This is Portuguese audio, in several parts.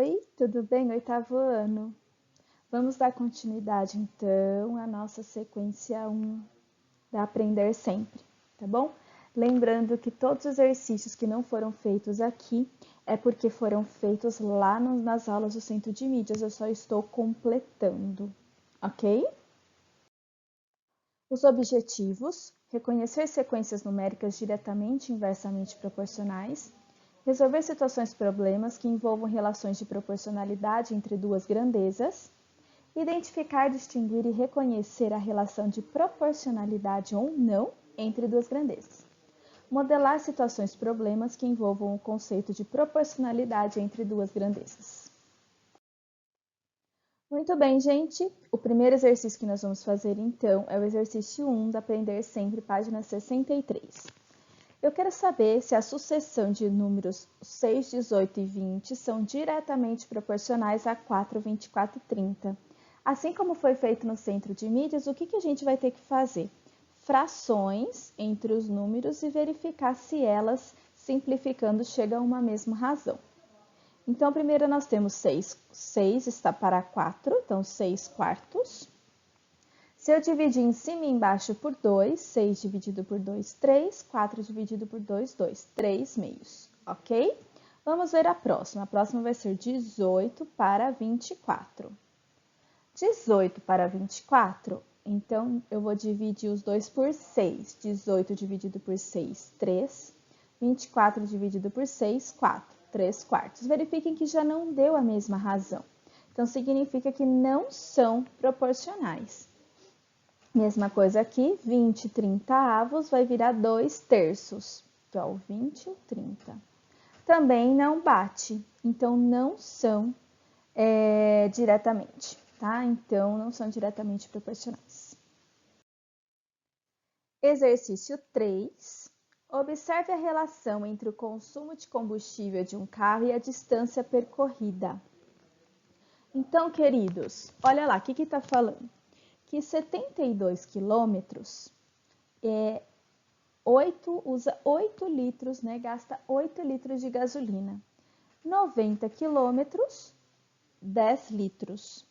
Oi, tudo bem? Oitavo ano. Vamos dar continuidade, então, à nossa sequência 1 da Aprender Sempre, tá bom? Lembrando que todos os exercícios que não foram feitos aqui é porque foram feitos lá nas aulas do Centro de Mídias, eu só estou completando, ok? Os objetivos: reconhecer sequências numéricas diretamente e inversamente proporcionais, resolver situações problemas que envolvam relações de proporcionalidade entre duas grandezas, identificar, distinguir e reconhecer a relação de proporcionalidade ou não entre duas grandezas, modelar situações problemas que envolvam o conceito de proporcionalidade entre duas grandezas. Muito bem, gente. O primeiro exercício que nós vamos fazer, então, é o exercício 1 da Aprender Sempre, página 63. Eu quero saber se a sucessão de números 6, 18 e 20 são diretamente proporcionais a 4, 24 e 30. Assim como foi feito no Centro de Mídias, o que a gente vai ter que fazer? Frações entre os números e verificar se elas, simplificando, chegam a uma mesma razão. Então, primeiro nós temos 6 está para 4, então 6 quartos. Se eu dividir em cima e embaixo por 2, 6 dividido por 2, 3, 4 dividido por 2, 2, 3 meios, ok? Vamos ver a próxima. A próxima vai ser 18 para 24. 18 para 24, então eu vou dividir os dois por 6. 18 dividido por 6, 3. 24 dividido por 6, 4. 3 quartos. Verifiquem que já não deu a mesma razão. Então, significa que não são proporcionais. Mesma coisa aqui, 20 30avos vai virar 2 terços. Então, 20 e 30. Também não bate, então não são diretamente, tá? Então, não são diretamente proporcionais. Exercício 3. Observe a relação entre o consumo de combustível de um carro e a distância percorrida. Então, queridos, olha lá, o que está falando? Que 72 quilômetros usa 8 litros, né? Gasta 8 litros de gasolina. 90 quilômetros, 10 litros.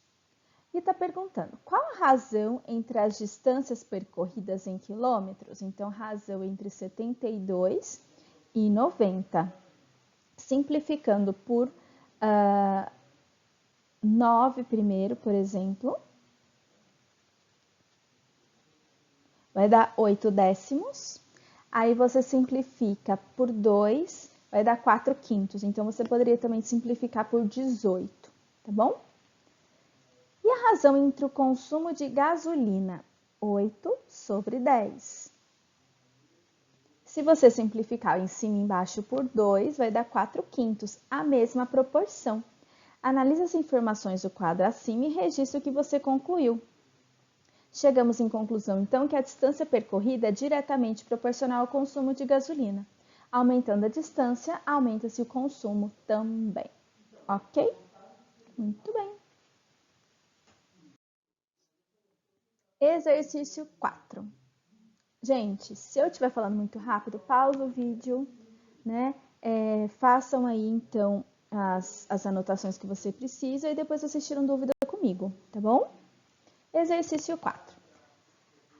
E está perguntando, qual a razão entre as distâncias percorridas em quilômetros? Então, razão entre 72 e 90. Simplificando por 9 primeiro, por exemplo. Vai dar 8 décimos. Aí você simplifica por 2, vai dar 4 quintos. Então, você poderia também simplificar por 18, tá bom? E a razão entre o consumo de gasolina? 8 sobre 10. Se você simplificar em cima e embaixo por 2, vai dar 4 quintos, a mesma proporção. Analise as informações do quadro acima e registre o que você concluiu. Chegamos em conclusão, então, que a distância percorrida é diretamente proporcional ao consumo de gasolina. Aumentando a distância, aumenta-se o consumo também. Ok? Muito bem. Exercício 4. Gente, se eu estiver falando muito rápido, pausa o vídeo, né? Façam aí, então, as anotações que você precisa e depois vocês tiram dúvida comigo, tá bom? Exercício 4.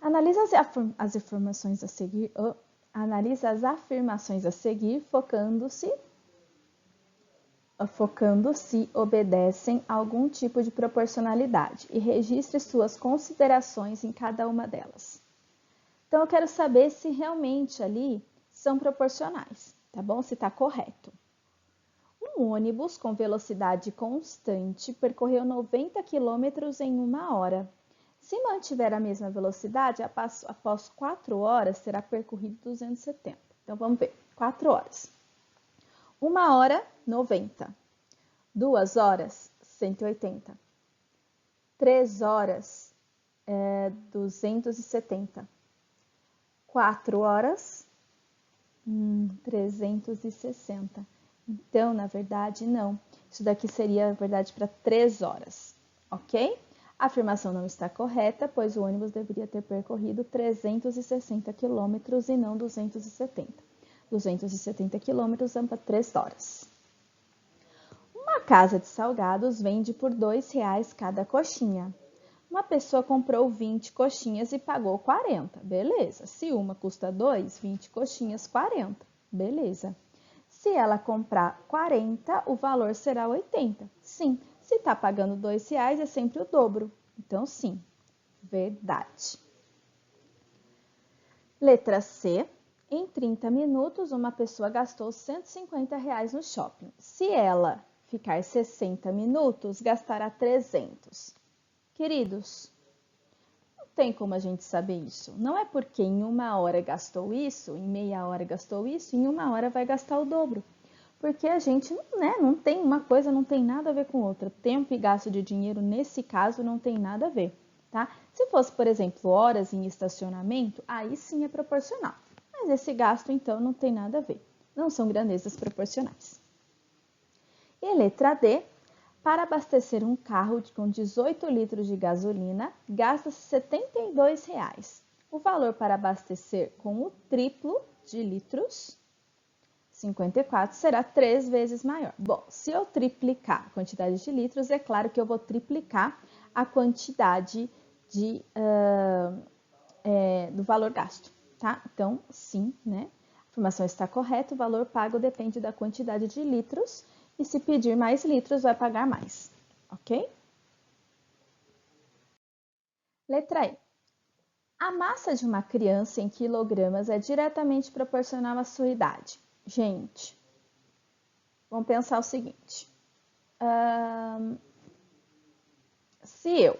Analisa as informações a seguir, analisa as afirmações a seguir, focando se obedecem a algum tipo de proporcionalidade e registre suas considerações em cada uma delas. Então, eu quero saber se realmente ali são proporcionais, tá bom? Se está correto. Um ônibus com velocidade constante percorreu 90 km em 1 hora. Se mantiver a mesma velocidade, após 4 horas, terá percorrido 270. Então, vamos ver. 4 horas. 1 hora, 90. 2 horas, 180. 3 horas, 270. 4 horas, 360. Então, na verdade, não. Isso daqui seria, na verdade, para 3 horas, ok? A afirmação não está correta, pois o ônibus deveria ter percorrido 360 quilômetros e não 270. 270 quilômetros anda 3 horas. Uma casa de salgados vende por R$ 2 cada coxinha. Uma pessoa comprou 20 coxinhas e pagou 40, beleza. Se uma custa 2, 20 coxinhas, 40, beleza. Se ela comprar 40, o valor será 80. Sim, se está pagando R$ 2, é sempre o dobro. Então, sim, verdade. Letra C. Em 30 minutos, uma pessoa gastou R$ 150 no shopping. Se ela ficar 60 minutos, gastará 300. Queridos, não tem como a gente saber isso. Não é porque em 1 hora gastou isso, em meia hora gastou isso, em 1 hora vai gastar o dobro. Porque a gente, não tem uma coisa, não tem nada a ver com outra. Tempo e gasto de dinheiro, nesse caso, não tem nada a ver, tá? Se fosse, por exemplo, horas em estacionamento, aí sim é proporcional. Mas esse gasto, então, não tem nada a ver. Não são grandezas proporcionais. E letra D. Para abastecer um carro com 18 litros de gasolina, gasta-se R$ 72. O valor para abastecer com o triplo de litros, 54, será 3 vezes maior. Bom, se eu triplicar a quantidade de litros, é claro que eu vou triplicar a quantidade do valor gasto, tá? Então, sim, né? A informação está correta, o valor pago depende da quantidade de litros. E se pedir mais litros, vai pagar mais, ok? Letra E. A massa de uma criança em quilogramas é diretamente proporcional à sua idade. Gente, vamos pensar o seguinte. Se eu,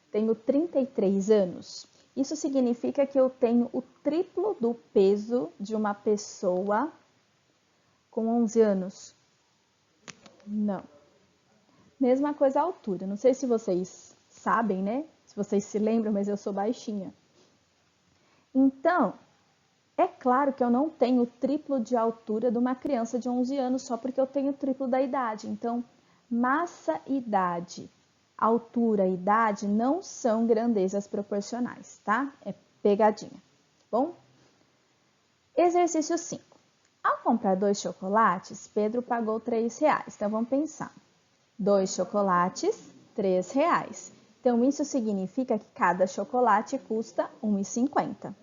tenho 33 anos, isso significa que eu tenho o triplo do peso de uma pessoa com 11 anos? Não. Mesma coisa a altura. Não sei se vocês sabem, né? Se vocês se lembram, mas eu sou baixinha. Então, é claro que eu não tenho o triplo de altura de uma criança de 11 anos só porque eu tenho o triplo da idade. Então, massa, idade, altura e idade não são grandezas proporcionais, tá? É pegadinha, bom? Exercício 5. Ao comprar 2 chocolates, Pedro pagou R$ 3. Então, vamos pensar. 2 chocolates, R$ 3. Então, isso significa que cada chocolate custa R$ 1,50.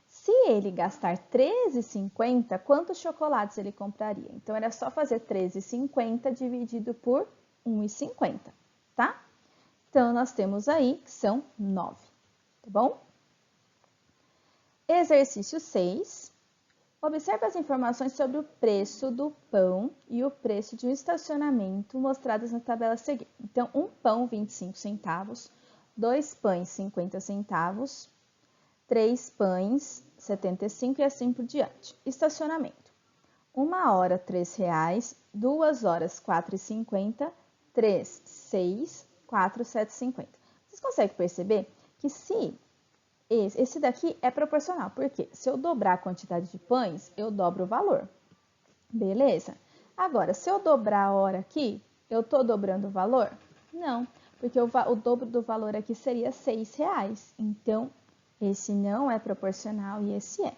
Se ele gastar R$ 13,50, quantos chocolates ele compraria? Então, era só fazer R$ 13,50 dividido por R$ 1,50, tá? Então, nós temos aí que são 9, tá bom? Exercício 6. Observe as informações sobre o preço do pão e o preço de um estacionamento mostradas na tabela seguinte. Então, um pão, 25 centavos, 2 pães, 50 centavos, 3 pães, 75 e assim por diante. Estacionamento. 1 hora, R$ 3, 2 horas, R$ 4,50, 3, 6, 4, 7,50. Vocês conseguem perceber que se esse daqui é proporcional, porque se eu dobrar a quantidade de pães, eu dobro o valor. Beleza? Agora, se eu dobrar a hora aqui, eu estou dobrando o valor? Não, porque o dobro do valor aqui seria R$ 6. Então, esse não é proporcional e esse é.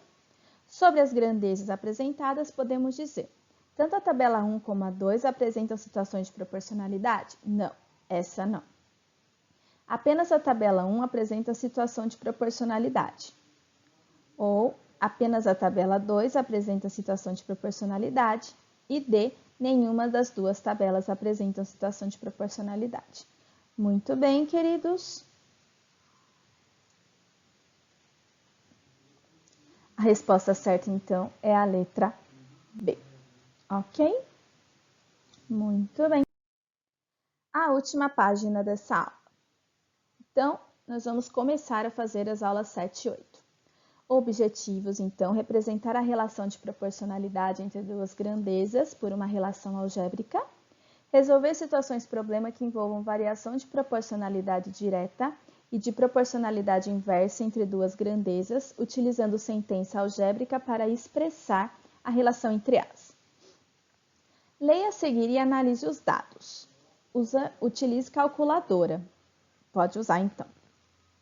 Sobre as grandezas apresentadas, podemos dizer, tanto a tabela 1 como a 2 apresentam situações de proporcionalidade? Não, essa não. Apenas a tabela 1 apresenta a situação de proporcionalidade. Ou apenas a tabela 2 apresenta a situação de proporcionalidade. E D, nenhuma das duas tabelas apresenta a situação de proporcionalidade. Muito bem, queridos. A resposta certa, então, é a letra B. Ok? Muito bem. A última página dessa aula. Então, nós vamos começar a fazer as aulas 7 e 8. Objetivos, então, representar a relação de proporcionalidade entre duas grandezas por uma relação algébrica. Resolver situações problema que envolvam variação de proporcionalidade direta e de proporcionalidade inversa entre duas grandezas, utilizando sentença algébrica para expressar a relação entre elas. Leia a seguir e analise os dados. Utilize calculadora. Pode usar, então.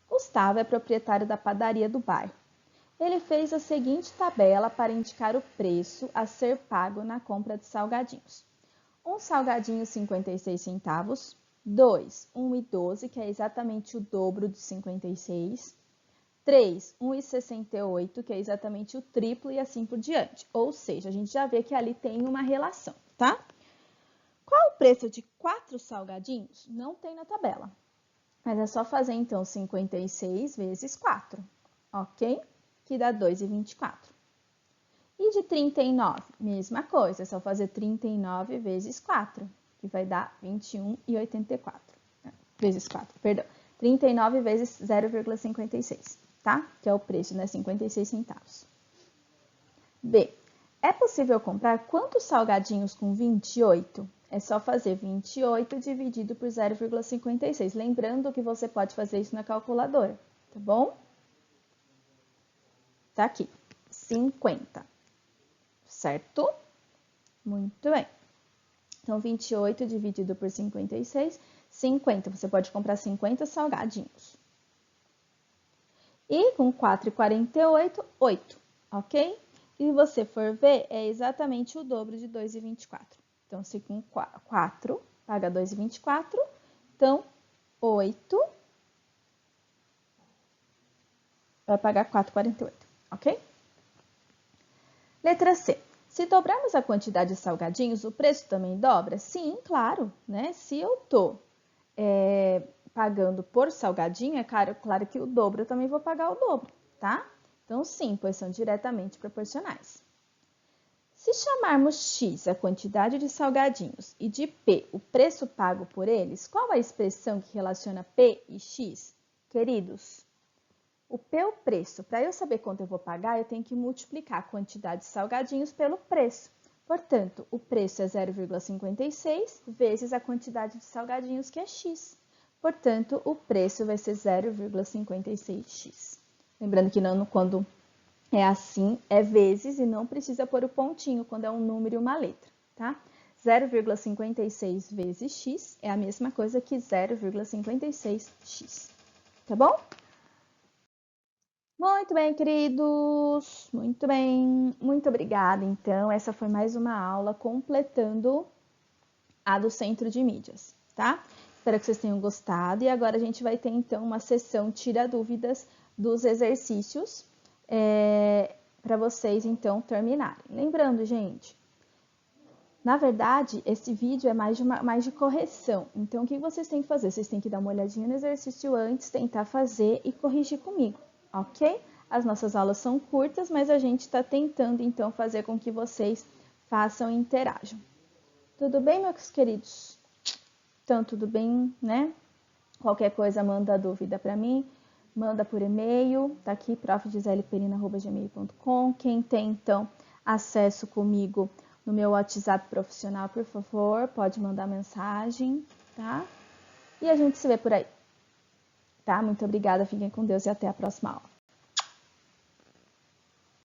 Gustavo é proprietário da padaria do bairro. Ele fez a seguinte tabela para indicar o preço a ser pago na compra de salgadinhos. Um salgadinho 56 centavos, 2, 1,12, que é exatamente o dobro de 56, 3, 1,68, que é exatamente o triplo e assim por diante. Ou seja, a gente já vê que ali tem uma relação, tá? Qual o preço de 4 salgadinhos? Não tem na tabela. Mas é só fazer, então, 56 vezes 4, ok? Que dá 2,24. E de 39? Mesma coisa, é só fazer 39 vezes 4, que vai dar 21,84. Vezes 4, perdão. 39 vezes 0,56, tá? Que é o preço, né? 56 centavos. B. É possível comprar quantos salgadinhos com 28? É só fazer 28 dividido por 0,56. Lembrando que você pode fazer isso na calculadora, tá bom? Tá aqui, 50, certo? Muito bem. Então, 28 dividido por 56, 50. Você pode comprar 50 salgadinhos. E com 4,48, 8, ok? E se você for ver, é exatamente o dobro de 2,24. Então, se com 4 paga 2,24, então 8 vai pagar 4,48, ok? Letra C. Se dobrarmos a quantidade de salgadinhos, o preço também dobra? Sim, claro, né? Se eu tô pagando por salgadinho, é claro que o dobro eu também vou pagar o dobro, tá? Então, sim, pois são diretamente proporcionais. Se chamarmos X a quantidade de salgadinhos e de P o preço pago por eles, qual a expressão que relaciona P e X? Queridos, o P é o preço. Para eu saber quanto eu vou pagar, eu tenho que multiplicar a quantidade de salgadinhos pelo preço. Portanto, o preço é 0,56 vezes a quantidade de salgadinhos, que é X. Portanto, o preço vai ser 0,56x. Lembrando que não, quando é assim, é vezes e não precisa pôr o pontinho quando é um número e uma letra, tá? 0,56 vezes x é a mesma coisa que 0,56x, tá bom? Muito bem, queridos. Muito bem. Muito obrigada. Então, essa foi mais uma aula completando a do Centro de Mídias, tá? Espero que vocês tenham gostado. E agora a gente vai ter, então, uma sessão tira dúvidas dos exercícios para vocês, então, terminarem. Lembrando, gente, na verdade, esse vídeo é mais de correção. Então, o que vocês têm que fazer? Vocês têm que dar uma olhadinha no exercício antes, tentar fazer e corrigir comigo, ok? As nossas aulas são curtas, mas a gente está tentando, então, fazer com que vocês façam e interajam. Tudo bem, meus queridos? Então, tudo bem, né? Qualquer coisa, manda dúvida para mim, manda por e-mail, tá aqui, profgiselperina@gmail.com. Quem tem, então, acesso comigo no meu WhatsApp profissional, por favor, pode mandar mensagem, tá? E a gente se vê por aí, tá? Muito obrigada, fiquem com Deus e até a próxima aula.